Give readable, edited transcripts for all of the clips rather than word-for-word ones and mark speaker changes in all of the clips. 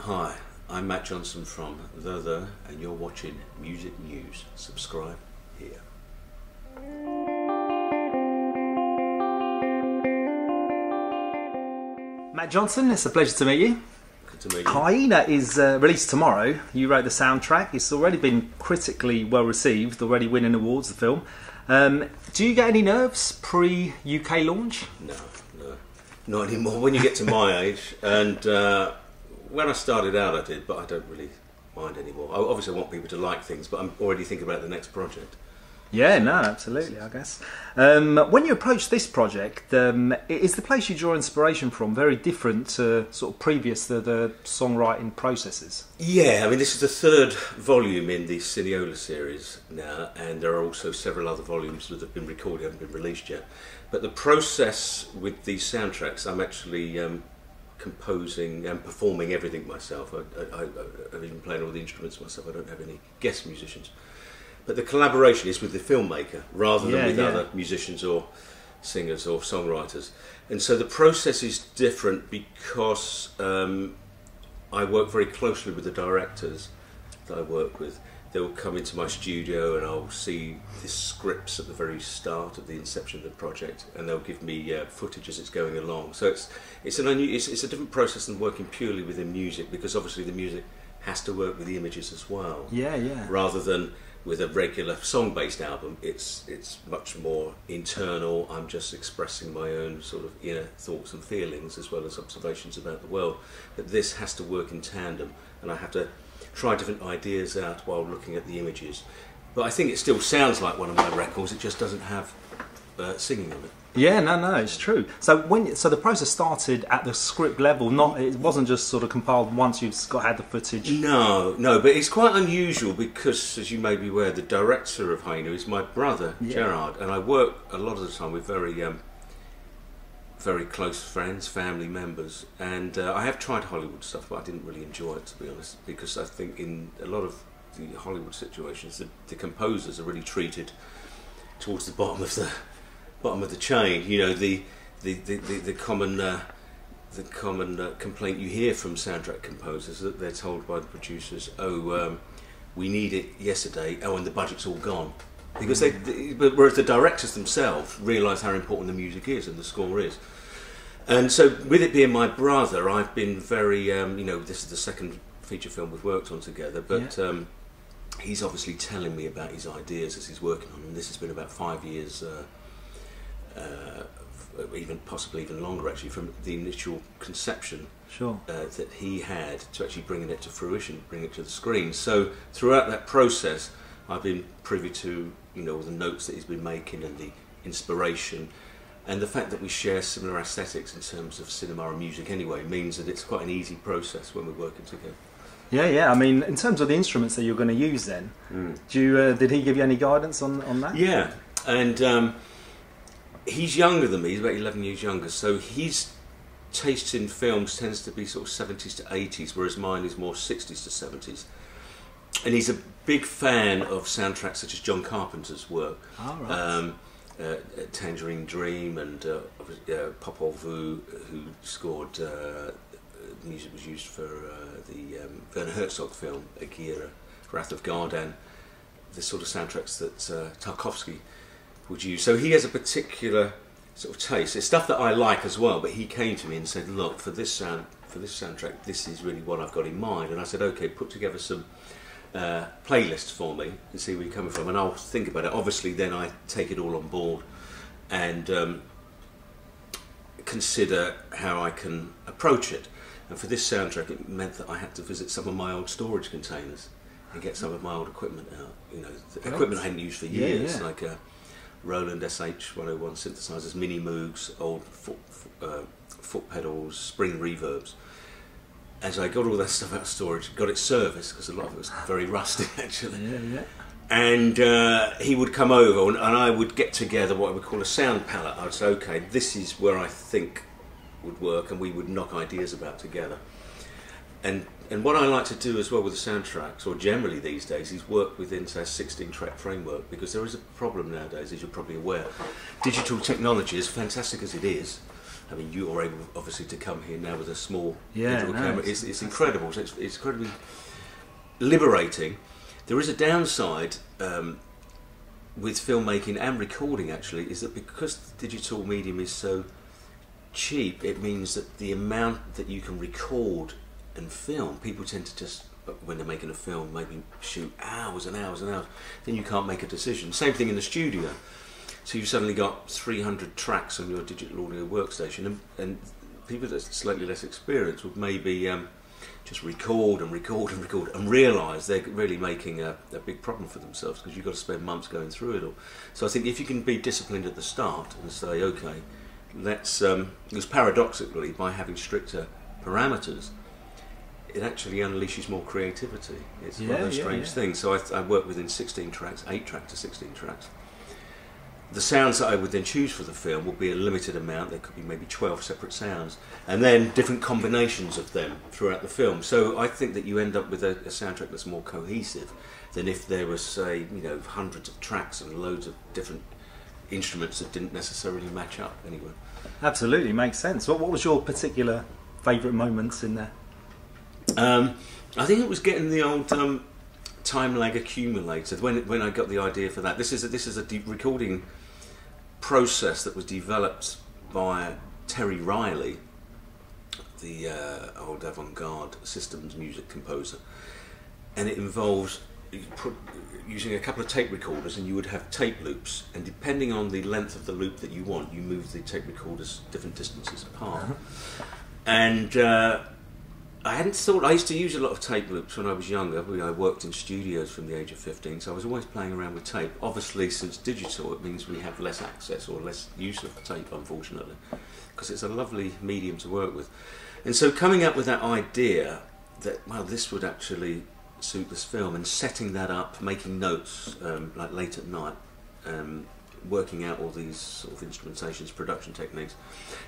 Speaker 1: Hi, I'm Matt Johnson from The, and you're watching Music News. Subscribe here.
Speaker 2: Matt Johnson, it's a pleasure to meet you.
Speaker 1: Good to meet you.
Speaker 2: Hyena is released tomorrow. You wrote the soundtrack. It's already been critically well received, already winning awards, the film. Do you get any nerves pre-UK launch?
Speaker 1: No, not anymore. When you get to my age, and when I started out I did, but I don't really mind anymore. I obviously want people to like things, but I'm already thinking about the next project.
Speaker 2: Yeah, no, absolutely, I guess. When you approach this project, is the place you draw inspiration from very different to sort of previous to the songwriting processes?
Speaker 1: Yeah, I mean, this is the third volume in the Cineola series now, and there are also several other volumes that have been recorded, haven't been released yet. But the process with these soundtracks, I'm actually composing and performing everything myself. I've even playing all the instruments myself. I don't have any guest musicians. But the collaboration is with the filmmaker rather than with other musicians or singers or songwriters. And so the process is different because I work very closely with the directors that I work with. They'll come into my studio and I'll see the scripts at the very start of the inception of the project, and they'll give me footage as it's going along. So it's a different process than working purely within music, because obviously the music has to work with the images as well.
Speaker 2: Yeah, yeah.
Speaker 1: Rather than with a regular song-based album, it's much more internal. I'm just expressing my own sort of inner thoughts and feelings as well as observations about the world. But this has to work in tandem, and I have to try different ideas out while looking at the images. But I think it still sounds like one of my records. It just doesn't have singing on it.
Speaker 2: Yeah, no, it's true. So the process started at the script level, it wasn't just sort of compiled once you've had the footage.
Speaker 1: No, but it's quite unusual because, as you may be aware, the director of Hyena is my brother, Gerard, and I work a lot of the time with very close friends, family members, and I have tried Hollywood stuff, but I didn't really enjoy it, to be honest, because I think in a lot of the Hollywood situations, the composers are really treated towards the bottom of the chain. You know, the common complaint you hear from soundtrack composers, that they're told by the producers, we need it yesterday, and the budget's all gone. Because whereas the directors themselves realise how important the music is and the score is. And so with it being my brother, I've been very, this is the second feature film we've worked on together, but he's obviously telling me about his ideas as he's working on them. This has been about 5 years, possibly even longer actually, from the initial conception that he had to actually bringing it to fruition, bringing it to the screen. So throughout that process, I've been privy to all the notes that he's been making and the inspiration, and the fact that we share similar aesthetics in terms of cinema and music anyway means that it's quite an easy process when we're working together.
Speaker 2: Yeah. I mean, in terms of the instruments that you're going to use, then, did he give you any guidance on that? Yeah,
Speaker 1: and he's younger than me. He's about 11 years younger, so his taste in films tends to be sort of 70s to 80s, whereas mine is more 60s to 70s. And he's a big fan of soundtracks such as John Carpenter's work.
Speaker 2: Oh, right.
Speaker 1: Tangerine Dream and Popol Vuh, who scored music was used for the Werner Herzog film Aguirre, Wrath of Gardan, the sort of soundtracks that Tarkovsky would use. So he has a particular sort of taste. It's stuff that I like as well, but he came to me and said, look, for this soundtrack, this is really what I've got in mind. And I said, okay, put together some playlists for me and see where you're coming from, and I'll think about it. Obviously then I take it all on board and consider how I can approach it. And for this soundtrack it meant that I had to visit some of my old storage containers and get some of my old equipment out. The equipment I hadn't used for years, like Roland SH-101 synthesizers, mini Moogs, old foot pedals, spring reverbs. As I got all that stuff out of storage, got it serviced, because a lot of it was very rusty actually. And he would come over and I would get together what I would call a sound palette. I would say, okay, this is where I think would work, and we would knock ideas about together. And what I like to do as well with the soundtracks, or generally these days, is work within, say, a 16-track framework, because there is a problem nowadays, as you're probably aware. Digital technology, as fantastic as it is, I mean, you are able, obviously, to come here now with a small
Speaker 2: Yeah,
Speaker 1: digital
Speaker 2: no,
Speaker 1: camera. It's incredible. So it's incredibly liberating. There is a downside with filmmaking and recording, actually, is that because the digital medium is so cheap, it means that the amount that you can record and film, people tend to just, when they're making a film, maybe shoot hours and hours and hours, then you can't make a decision. Same thing in the studio. So you've suddenly got 300 tracks on your digital audio workstation, and people that are slightly less experienced would maybe just record and record and record and realise they're really making a big problem for themselves, because you've got to spend months going through it all. So I think if you can be disciplined at the start and say, okay, let's, because paradoxically, by having stricter parameters, it actually unleashes more creativity. It's one of those strange things. So I work within 16 tracks, 8 tracks to 16 tracks. The sounds that I would then choose for the film will be a limited amount. There could be maybe 12 separate sounds, and then different combinations of them throughout the film. So I think that you end up with a soundtrack that's more cohesive than if there was, say, hundreds of tracks and loads of different instruments that didn't necessarily match up anywhere. Absolutely,
Speaker 2: makes sense. What was your particular favourite moments in there?
Speaker 1: I think it was getting the old time lag accumulated when I got the idea for that. This is a recording process that was developed by Terry Riley, the old avant-garde systems music composer, and it involves using a couple of tape recorders, and you would have tape loops, and depending on the length of the loop that you want, you move the tape recorders different distances apart. And I hadn't thought. I used to use a lot of tape loops when I was younger. I worked in studios from the age of 15, so I was always playing around with tape. Obviously, since digital, it means we have less access or less use of tape, unfortunately, because it's a lovely medium to work with. And so coming up with that idea that, well, this would actually suit this film, and setting that up, making notes like late at night, working out all these sort of instrumentations, production techniques,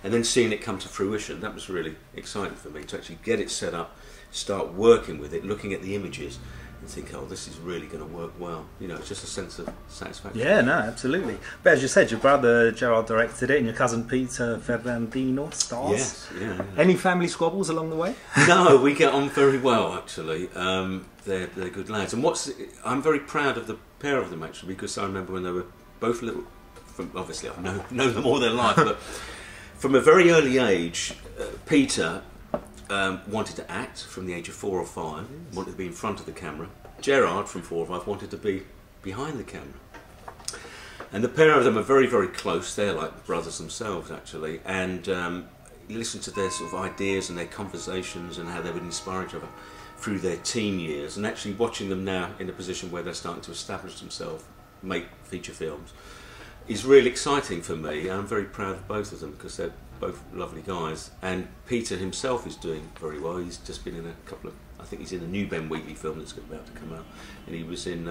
Speaker 1: and then seeing it come to fruition, that was really exciting for me, to actually get it set up, start working with it, looking at the images and think, oh, this is really going to work well. It's just a sense of satisfaction.
Speaker 2: Yeah, no, absolutely. But as you said, your brother Gerard directed it and your cousin Peter Ferrandino stars.
Speaker 1: Yes, yeah.
Speaker 2: Any family squabbles along the way?
Speaker 1: No, we get on very well, actually. They're good lads. And I'm very proud of the pair of them, actually, because I remember when they were both little, obviously I've known them all their life, but from a very early age, Peter wanted to act from the age of 4 or 5, wanted to be in front of the camera. Gerard, from 4 or 5, wanted to be behind the camera. And the pair of them are very, very close. They're like brothers themselves, actually. And you listen to their sort of ideas and their conversations and how they would inspire each other through their teen years, and actually watching them now in a position where they're starting to establish themselves, make feature films, is really exciting for me. I'm very proud of both of them because they're both lovely guys. And Peter himself is doing very well. He's just been in a couple of, I think he's in a new Ben Wheatley film that's about to come out, and he was in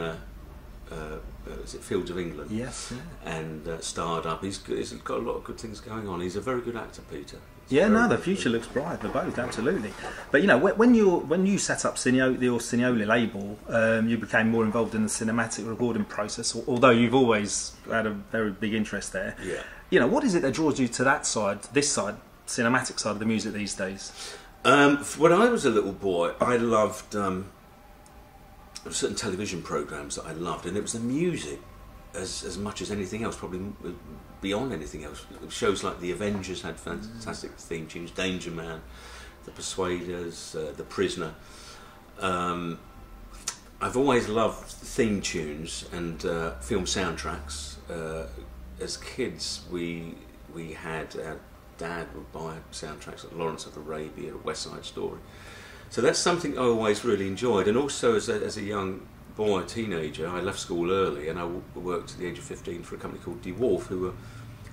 Speaker 1: is it Fields of England?
Speaker 2: Yes. Yeah.
Speaker 1: And starred up. He's got a lot of good things going on. He's a very good actor, Peter.
Speaker 2: Yeah, no, the future looks bright for both, absolutely. But when you set up the Cineole label, you became more involved in the cinematic recording process, although you've always had a very big interest there.
Speaker 1: Yeah.
Speaker 2: What is it that draws you to that side, this side, cinematic side of the music these days?
Speaker 1: When I was a little boy, I loved certain television programs that I loved, and it was the music as much as anything else, probably beyond anything else. Shows like The Avengers had fantastic theme tunes, Danger Man, The Persuaders, The Prisoner. I've always loved theme tunes and film soundtracks. As kids, we had, our dad would buy soundtracks like Lawrence of Arabia, West Side Story. So that's something I always really enjoyed. And also as a young boy, teenager, I left school early and I worked at the age of 15 for a company called DeWolf, who were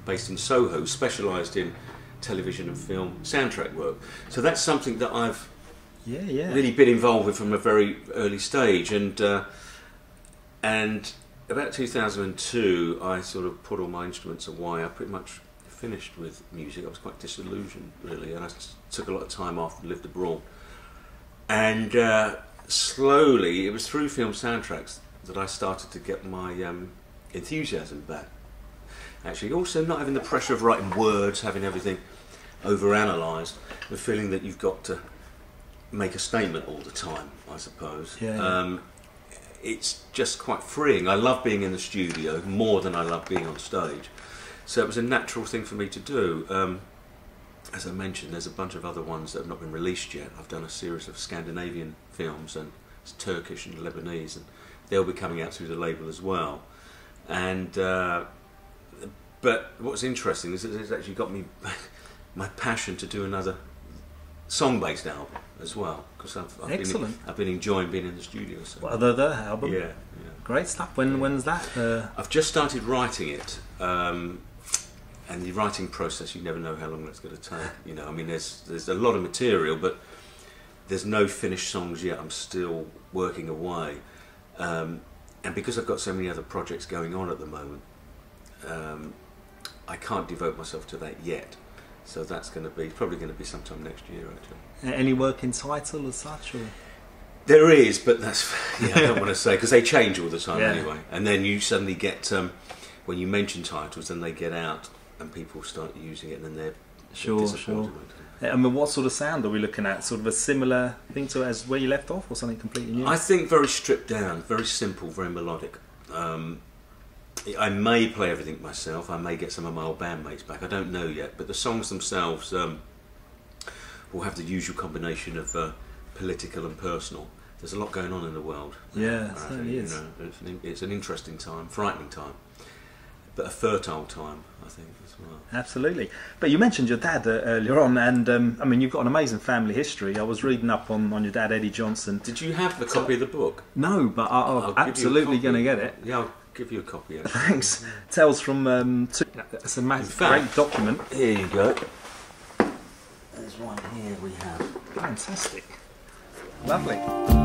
Speaker 1: based in Soho, specialised in television and film soundtrack work. So that's something that I've really been involved with from a very early stage. And about 2002, I sort of put all my instruments away. I pretty much finished with music. I was quite disillusioned, really, and I took a lot of time off and lived abroad. And slowly, it was through film soundtracks that I started to get my enthusiasm back. Actually, also not having the pressure of writing words, having everything. overanalyzed, the feeling that you've got to make a statement all the time, I suppose. It's just quite freeing. I love being in the studio more than I love being on stage, so it was a natural thing for me to do. As I mentioned, there's a bunch of other ones that have not been released yet. I've done a series of Scandinavian films, and it's Turkish and Lebanese, and they'll be coming out through the label as well. And but what's interesting is it's actually got me my passion to do another song-based album as well, because I've been enjoying being in the studio. So.
Speaker 2: What, the album?
Speaker 1: Yeah.
Speaker 2: Great stuff. When's that?
Speaker 1: I've just started writing it, and the writing process, you never know how long that's going to take. You know, I mean, there's a lot of material, but there's no finished songs yet. I'm still working away, and because I've got so many other projects going on at the moment, I can't devote myself to that yet. So that's probably going to be sometime next year, actually.
Speaker 2: Any working title as such? Or?
Speaker 1: There is, but that's I don't want to say, because they change all the time anyway. And then you suddenly get when you mention titles, then they get out and people start using it, and then they're disappointed.
Speaker 2: I mean, what sort of sound are we looking at? Sort of a similar thing to as where you left off, or something completely new?
Speaker 1: I think very stripped down, very simple, very melodic. I may play everything myself. I may get some of my old bandmates back. I don't know yet, but the songs themselves will have the usual combination of political and personal. There's a lot going on in the world.
Speaker 2: Yeah, it certainly is.
Speaker 1: It's an interesting time, frightening time, but a fertile time, I think, as well.
Speaker 2: Absolutely. But you mentioned your dad earlier on, and I mean, you've got an amazing family history. I was reading up on your dad, Eddie Johnson.
Speaker 1: Did you have the copy of the book?
Speaker 2: No, but I'm absolutely going to get it.
Speaker 1: Yeah, I'll give you a copy. Actually.
Speaker 2: Thanks. Tales from it's a great document.
Speaker 1: Here you go. There's one here we have.
Speaker 2: Fantastic. Lovely.